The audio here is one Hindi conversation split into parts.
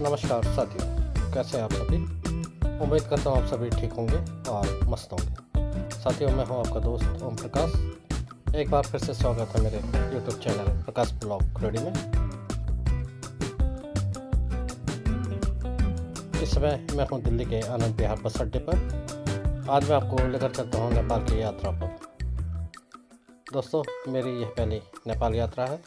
नमस्कार साथियों, कैसे हैं आप सभी। उम्मीद करता हूँ आप सभी ठीक होंगे और मस्त होंगे। साथियों, मैं हूँ आपका दोस्त ओम प्रकाश। एक बार फिर से स्वागत है मेरे YouTube चैनल प्रकाश ब्लॉग रेडी में। इस समय मैं हूँ दिल्ली के आनंद विहार बस अड्डे पर। आज मैं आपको लेकर चलता हूँ नेपाल की यात्रा पर। दोस्तों, मेरी यह पहली नेपाल यात्रा है।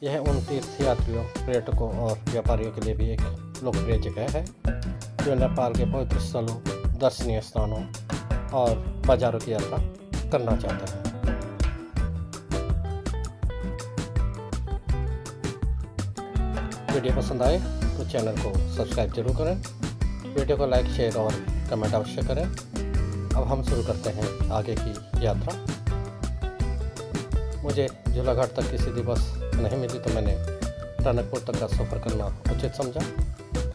यह उन तीर्थ यात्रियों, पर्यटकों और व्यापारियों के लिए भी एक लोकप्रिय जगह है जो नेपाल के पवित्र स्थलों, दर्शनीय स्थानों और बाज़ारों की यात्रा करना चाहते हैं। वीडियो पसंद आए तो चैनल को सब्सक्राइब जरूर करें। वीडियो को लाइक, शेयर और कमेंट अवश्य करें। अब हम शुरू करते हैं आगे की यात्रा। मुझे झूलाघाट तक की सीधी बस नहीं मिली तो मैंने टनकपुर तक का सफ़र करना उचित समझा,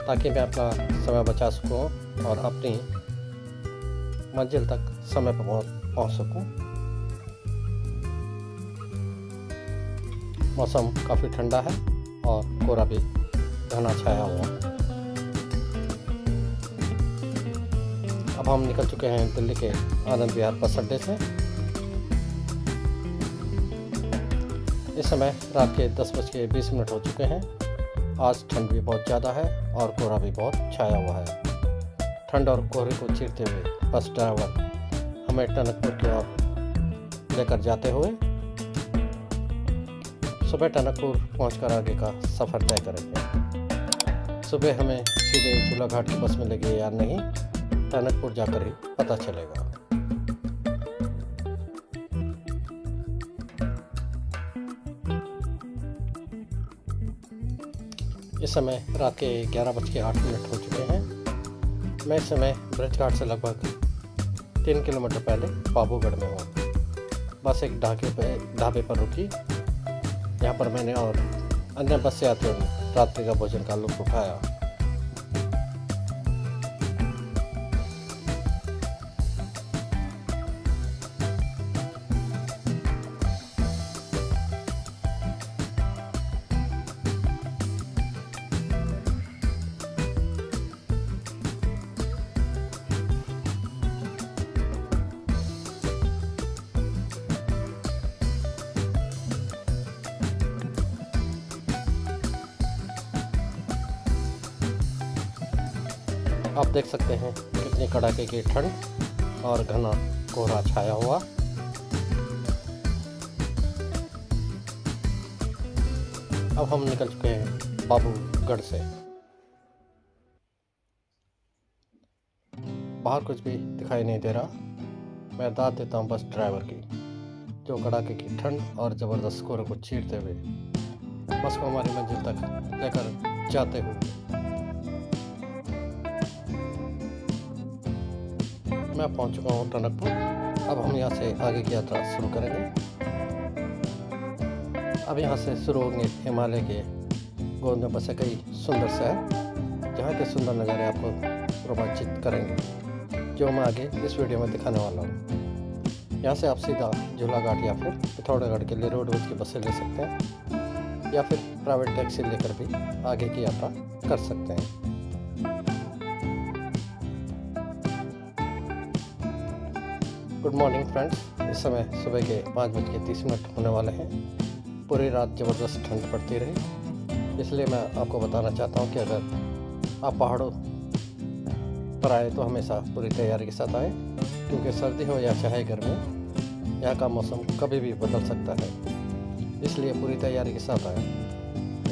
ताकि मैं अपना समय बचा सकूं और अपनी मंजिल तक समय पर पहुंच सकूं। मौसम काफ़ी ठंडा है और कोहरा भी घना छाया हुआ। अब हम निकल चुके हैं दिल्ली के आनंद विहार बस अड्डे से। इस समय रात के 10:20 हो चुके हैं। आज ठंड भी बहुत ज़्यादा है और कोहरा भी बहुत छाया हुआ है। ठंड और कोहरे को चीरते हुए बस ड्राइवर हमें टनकपुर की ओर लेकर जाते हुए सुबह टनकपुर पहुंचकर आगे का सफ़र तय करेंगे। सुबह हमें सीधे झूलाघाट की बस मिलेगी या नहीं, टनकपुर जाकर ही पता चलेगा। इस समय रात के 11:08 हो चुके हैं। मैं इस समय ब्रज घाट से लगभग 3 किलोमीटर पहले बाबूगढ़ में हूँ। बस एक ढाबे पर रुकी। यहाँ पर मैंने और अन्य बस यात्रियों ने रात्रि का भोजन का लुत्फ उठाया। आप देख सकते हैं कितनी कड़ाके की ठंड और घना कोहरा छाया हुआ। अब हम निकल चुके हैं बाबूगढ़ से। बाहर कुछ भी दिखाई नहीं दे रहा। मैं दाद देता हूँ बस ड्राइवर की, जो कड़ाके की ठंड और ज़बरदस्त कोहरे को चीरते हुए बस को हमारी मंजिल तक लेकर जाते हुए। मैं पहुंच चुका हूँ टनकपुर। अब हम यहाँ से आगे की यात्रा शुरू करेंगे। अब यहाँ से शुरू होंगे हिमालय के गोद में बसे कई सुंदर शहर, जहाँ के सुंदर नज़ारे आपको रोमांचित करेंगे, जो मैं आगे इस वीडियो में दिखाने वाला हूँ। यहाँ से आप सीधा झूलाघाट या फिर पिथौरागढ़ के लिए रोडवेज की बसें ले सकते हैं या फिर प्राइवेट टैक्सी लेकर भी आगे की यात्रा कर सकते हैं। Good morning friends. इस समय सुबह के 5:30 होने वाले हैं। पूरी रात ज़बरदस्त ठंड पड़ती रही, इसलिए मैं आपको बताना चाहता हूं कि अगर आप पहाड़ों पर आए तो हमेशा पूरी तैयारी के साथ आए, क्योंकि सर्दी हो या चाहे गर्मी, यहाँ का मौसम कभी भी बदल सकता है। इसलिए पूरी तैयारी के साथ आए।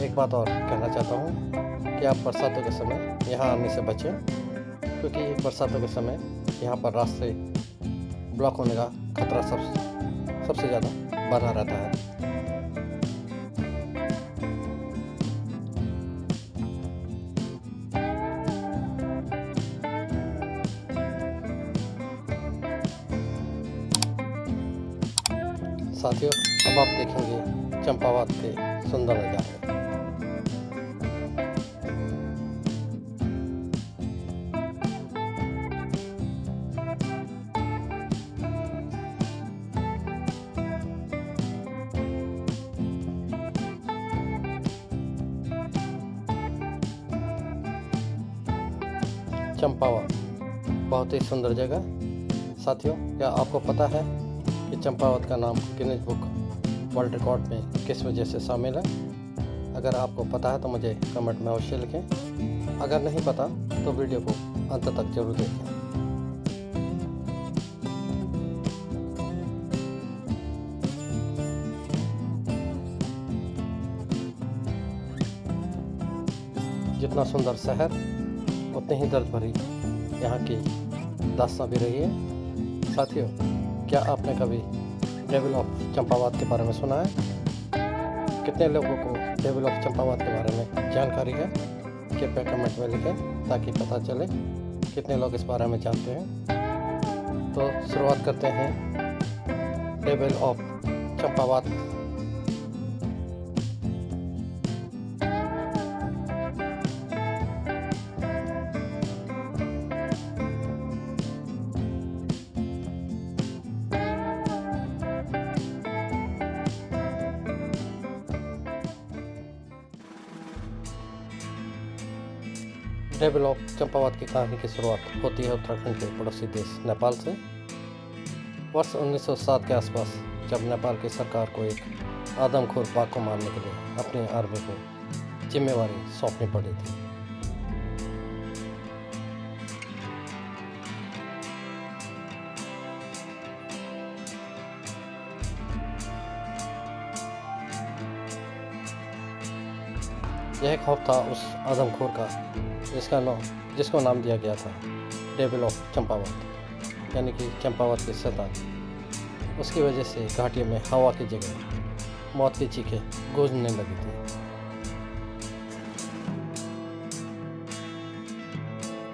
एक बात और कहना चाहता हूँ कि आप बरसातों के समय यहाँ आने से बचें, क्योंकि बरसातों के समय यहाँ पर रास्ते ब्लॉक होने का खतरा सबसे ज़्यादा बना रहता है। साथियों, अब आप देखेंगे चंपावत के सुंदर नज़ारे। चंपावत बहुत ही सुंदर जगह। साथियों, क्या आपको पता है कि चंपावत का नाम गिनीज बुक वर्ल्ड रिकॉर्ड में किस वजह से शामिल है? अगर आपको पता है तो मुझे कमेंट में अवश्य लिखें। अगर नहीं पता तो वीडियो को अंत तक जरूर देखें। जितना सुंदर शहर उतनी ही दर्द भरी यहाँ की दास्तां भी रही है। साथियों, क्या आपने कभी डेविल ऑफ चंपावत के बारे में सुना है? कितने लोगों को डेविल ऑफ चंपावत के बारे में जानकारी है? कृपया कमेंट में लिखें ताकि पता चले कितने लोग इस बारे में जानते हैं। तो शुरुआत करते हैं devil of Champawat. Devil of Champawat की कहानी की शुरुआत होती है उत्तराखंड के पड़ोसी देश नेपाल से। वर्ष 1907 के आसपास, जब नेपाल की सरकार को एक आदमखोर बाघ को मारने के लिए अपनी आर्मी को जिम्मेवारी सौंपनी पड़ी थी। यह खौफ था उस आदमखोर का जिसको नाम दिया गया था डेविल ऑफ चंपावत, यानी कि चंपावत की शैतान। उसकी वजह से घाटियों में हवा की जगह मौत की चीखें गूंजने लगी थी।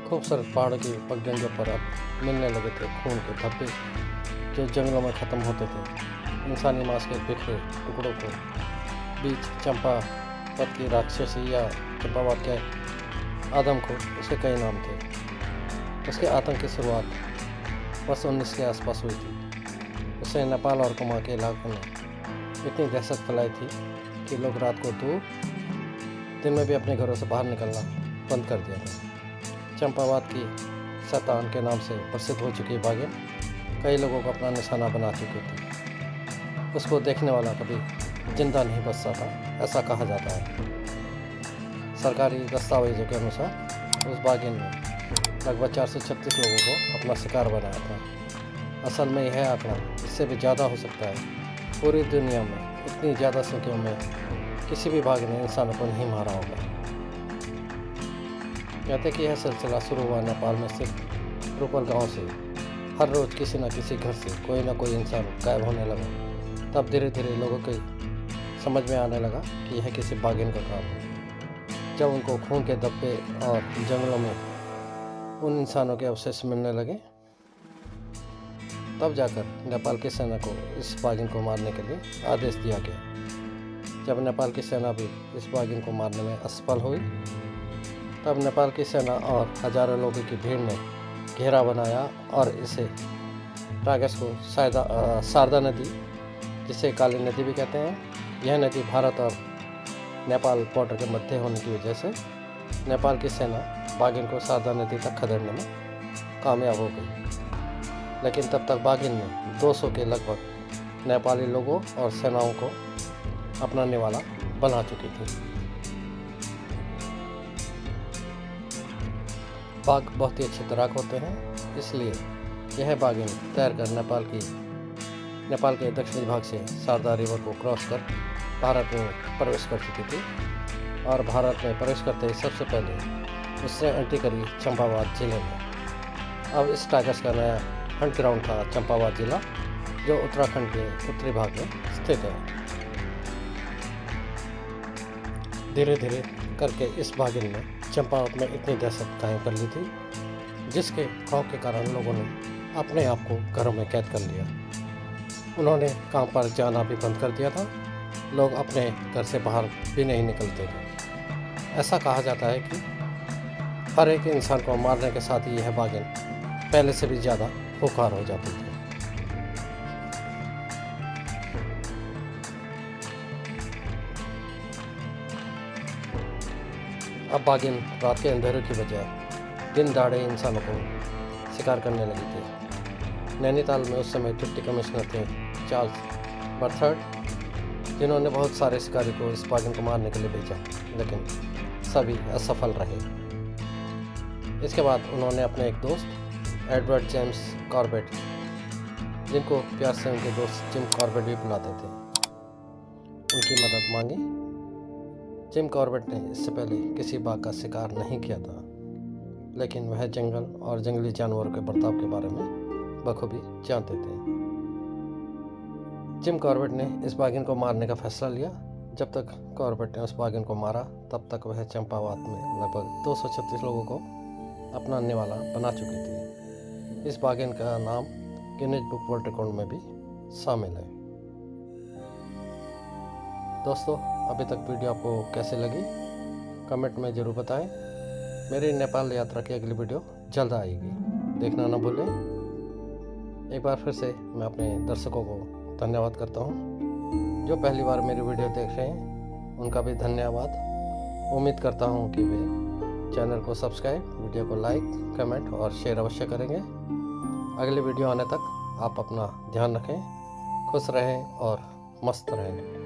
खूबसूरत पहाड़ों की पगडंडियों पर अब मिलने लगे थे खून के धब्बे जो जंगलों में ख़त्म होते थे। इंसानी मांस के बिखरे टुकड़ों को बीच चंपावत की राक्षसी या चंपावत के आदमखोर, उसके कई नाम थे। उसके आतंक की शुरुआत वर्ष 19 के आसपास हुई थी। उससे नेपाल और कुमा के इलाकों में इतनी दहशत फैलाई थी कि लोग रात को दूर दिन में भी अपने घरों से बाहर निकलना बंद कर दिया था। चंपावत की शैतान के नाम से प्रसिद्ध हो चुकी बाघिन कई लोगों को अपना निशाना बना चुकी थी। उसको देखने वाला कभी जिंदा नहीं बचता था, ऐसा कहा जाता है। सरकारी दस्तावेजों के अनुसार उस बाघिन ने लगभग 436 लोगों को अपना शिकार बनाया था। असल में यह आंकड़ा इससे भी ज़्यादा हो सकता है। पूरी दुनिया में इतनी ज़्यादा संख्या में किसी भी बाघ ने इंसानों को नहीं मारा होगा। कहते कि यह सिलसिला शुरू हुआ नेपाल में सिर्फ रूपल गांव से। हर रोज़ किसी न किसी घर से कोई ना कोई इंसान गायब होने लगा। तब धीरे धीरे लोगों को समझ में आने लगा कि यह किसी बाघिन का काम है। जब उनको खून के धब्बे और जंगलों में उन इंसानों के अवशेष मिलने लगे, तब जाकर नेपाल की सेना को इस बाघिन को मारने के लिए आदेश दिया गया। जब नेपाल की सेना भी इस बाघिन को मारने में असफल हुई, तब नेपाल की सेना और हजारों लोगों की भीड़ ने घेरा बनाया और इसे टागस को शारदा नदी, जिसे काली नदी भी कहते हैं, यह नदी भारत और नेपाल बॉर्डर के मध्य होने की वजह से नेपाल की सेना बाघिन को शारदा नदी तक खदेड़ने में कामयाब हो गई। लेकिन तब तक बाघिन ने 200 के लगभग नेपाली लोगों और सेनाओं को अपना निवाला बना चुकी थी। बाघ बहुत ही अच्छे तैराक होते हैं, इसलिए यह बाघिन तैरकर नेपाल के दक्षिणी भाग से शारदा रिवर को क्रॉस कर भारत में प्रवेश कर चुकी थी। और भारत में प्रवेश करते ही सबसे पहले उसने एंट्री करी चंपावत जिले में। अब इस टाइगर्स का नया हंट ग्राउंड था चंपावत जिला, जो उत्तराखंड के उत्तरी भाग में स्थित है। धीरे धीरे करके इस बाघिन ने चंपावत में इतनी दहशत कायम कर ली थी, जिसके खौफ के कारण लोगों ने अपने आप को घरों में कैद कर लिया। उन्होंने काम पर जाना भी बंद कर दिया था। लोग अपने घर से बाहर भी नहीं निकलते थे। ऐसा कहा जाता है कि हर एक इंसान को मारने के साथ ही यह बाघिन पहले से भी ज़्यादा खुंखार हो जाती थी। अब बाघिन रात के अंधेरे की बजाय दिन दहाड़े इंसानों को शिकार करने लगी थी। नैनीताल में उस समय डिप्टी कमिश्नर थे चार्ल्स बर्थर्ड, जिन्होंने बहुत सारे शिकारी को इस बाघिन को मारने के लिए भेजा, लेकिन सभी असफल रहे। इसके बाद उन्होंने अपने एक दोस्त एडवर्ड जेम्स कॉर्बेट, जिनको प्यार से उनके दोस्त जिम कॉर्बेट भी बुलाते थे, उनकी मदद मांगी। जिम कॉर्बेट ने इससे पहले किसी बाघ का शिकार नहीं किया था, लेकिन वह जंगल और जंगली जानवरों के बर्ताव के बारे में बखूबी जानते थे। जिम कॉर्बेट ने इस बाघिन को मारने का फैसला लिया। जब तक कॉर्बेट ने उस बाघिन को मारा, तब तक वह चंपावत में लगभग 236 लोगों को अपना निवाला बना चुकी थी। इस बाघिन का नाम गिनीज बुक वर्ल्ड रिकॉर्ड में भी शामिल है। दोस्तों, अभी तक वीडियो आपको कैसे लगी कमेंट में ज़रूर बताएं। मेरी नेपाल यात्रा की अगली वीडियो जल्द आएगी, देखना ना भूलें। एक बार फिर से मैं अपने दर्शकों को धन्यवाद करता हूँ। जो पहली बार मेरी वीडियो देख रहे हैं, उनका भी धन्यवाद। उम्मीद करता हूँ कि वे चैनल को सब्सक्राइब, वीडियो को लाइक, कमेंट और शेयर अवश्य करेंगे। अगली वीडियो आने तक आप अपना ध्यान रखें, खुश रहें और मस्त रहें।